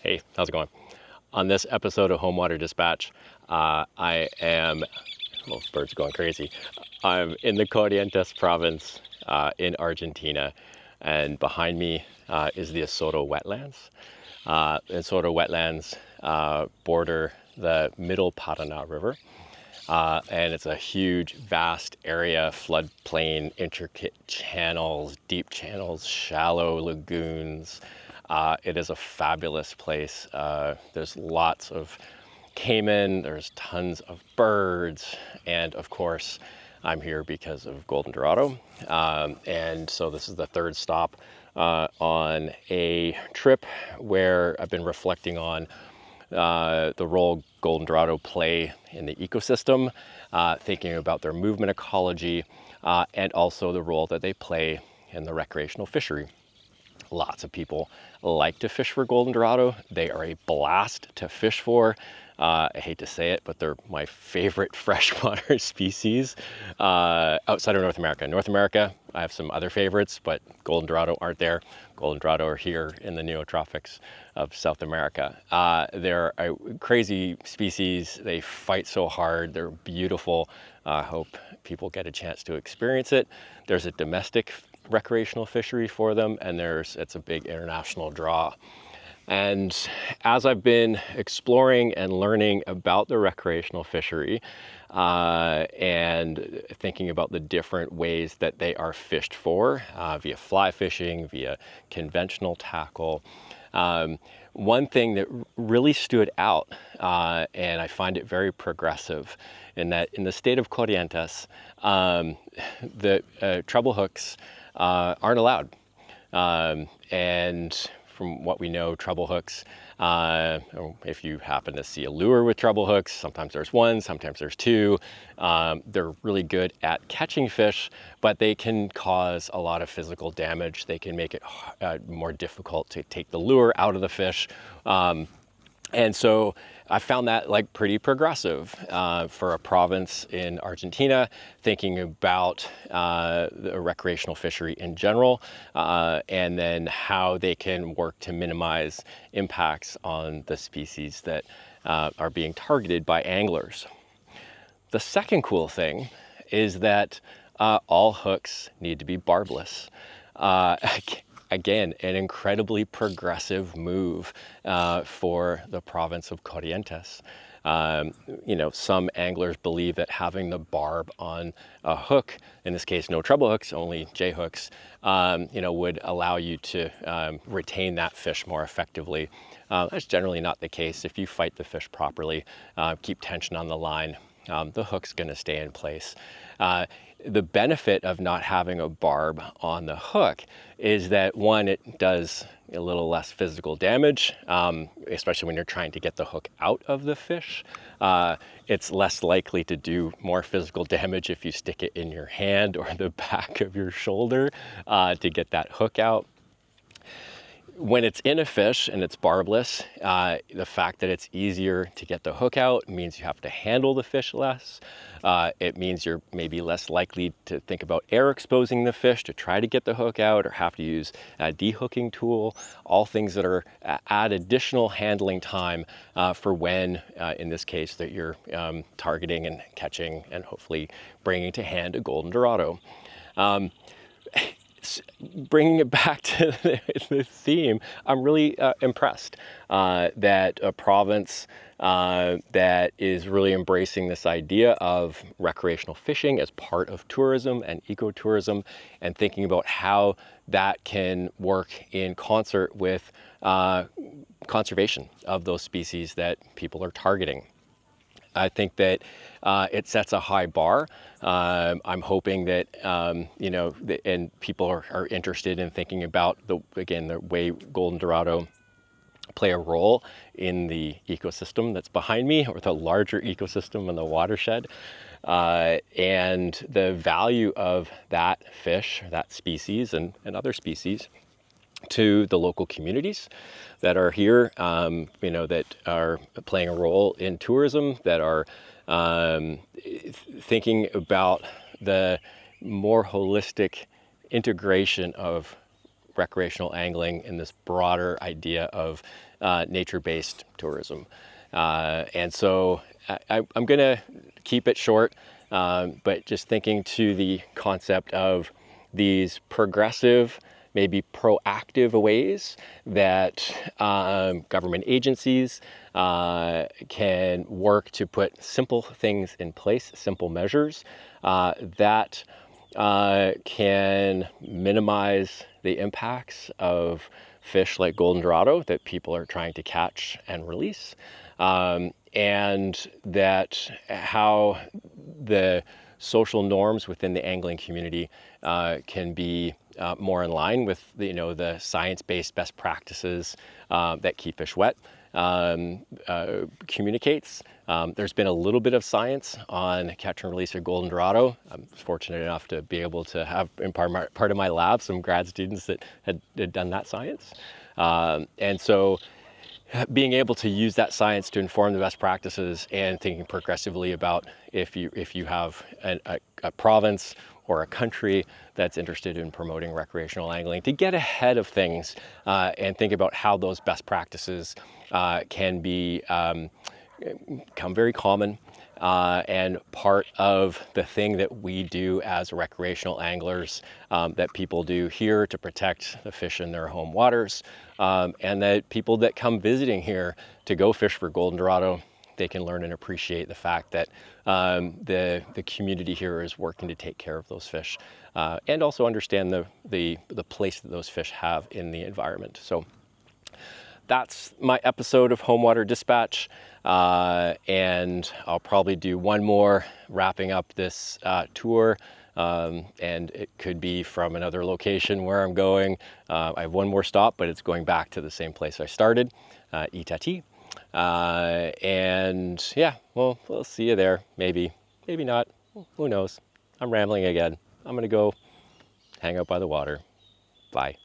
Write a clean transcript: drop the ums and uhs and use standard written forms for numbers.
Hey, how's it going? On this episode of Home Water Dispatch, I am, well, birds are going crazy. I'm in the Corrientes province in Argentina, and behind me is the Isoro Wetlands. Isoro Wetlands border the middle Paraná River, and it's a huge, vast area, floodplain, intricate channels, deep channels, shallow lagoons. It is a fabulous place. There's lots of caiman, there's tons of birds, and of course, I'm here because of golden dorado. And so this is the third stop on a trip where I've been reflecting on the role golden dorado play in the ecosystem, thinking about their movement ecology, and also the role that they play in the recreational fishery. Lots of people like to fish for golden dorado. They are a blast to fish for. I hate to say it, but they're my favorite freshwater species outside of North America. North America, I have some other favorites, but golden dorado aren't there. Golden dorado are here in the neotropics of South America. They're a crazy species. They fight so hard. They're beautiful. I hope people get a chance to experience it. There's a domestic recreational fishery for them, and it's a big international draw. And as I've been exploring and learning about the recreational fishery and thinking about the different ways that they are fished for via fly fishing, via conventional tackle, one thing that really stood out, and I find it very progressive, in that in the state of Corrientes, the treble hooks aren't allowed. And from what we know, treble hooks, if you happen to see a lure with treble hooks, sometimes there's one, sometimes there's two. They're really good at catching fish, but they can cause a lot of physical damage. They can make it more difficult to take the lure out of the fish. And so I found that like pretty progressive for a province in Argentina, thinking about the recreational fishery in general, and then how they can work to minimize impacts on the species that are being targeted by anglers. The second cool thing is that all hooks need to be barbless. Again, an incredibly progressive move for the province of Corrientes. Some anglers believe that having the barb on a hook, in this case, no treble hooks, only J hooks, would allow you to retain that fish more effectively. That's generally not the case. If you fight the fish properly, keep tension on the line, the hook's going to stay in place. The benefit of not having a barb on the hook is that, one, it does a little less physical damage, especially when you're trying to get the hook out of the fish. It's less likely to do more physical damage if you stick it in your hand or the back of your shoulder to get that hook out. When it's in a fish and it's barbless, the fact that it's easier to get the hook out means you have to handle the fish less. It means you're maybe less likely to think about air exposing the fish to try to get the hook out, or have to use a dehooking tool, all things that are add additional handling time for when, in this case, that you're targeting and catching and hopefully bringing to hand a golden dorado. Bringing it back to the theme, I'm really impressed that a province that is really embracing this idea of recreational fishing as part of tourism and ecotourism, and thinking about how that can work in concert with conservation of those species that people are targeting. I think that it sets a high bar. I'm hoping that, and people are interested in thinking about, the way golden dorado play a role in the ecosystem that's behind me, or the larger ecosystem in the watershed, and the value of that fish, that species, and other species to the local communities that are here, that are playing a role in tourism, that are thinking about the more holistic integration of recreational angling in this broader idea of nature-based tourism. And so I'm going to keep it short, but just thinking to the concept of these progressive, maybe proactive ways that government agencies can work to put simple things in place, simple measures that can minimize the impacts of fish like golden dorado that people are trying to catch and release, and that how the social norms within the angling community can be more in line with the science-based best practices that Keep Fish Wet communicates. There's been a little bit of science on catch and release of golden dorado. I'm fortunate enough to be able to have in part of my lab some grad students that had done that science. And so being able to use that science to inform the best practices and thinking progressively about if you have a province or a country that's interested in promoting recreational angling, to get ahead of things and think about how those best practices can become very common and part of the thing that we do as recreational anglers, that people do here to protect the fish in their home waters, and that people that come visiting here to go fish for golden dorado, they can learn and appreciate the fact that the community here is working to take care of those fish, and also understand the place that those fish have in the environment. So that's my episode of Home Water Dispatch, and I'll probably do one more wrapping up this tour, and it could be from another location where I'm going. I have one more stop, but it's going back to the same place I started, Itati. And yeah, well, we'll see you there. Maybe not. Who knows? I'm rambling again. I'm gonna go hang out by the water. Bye.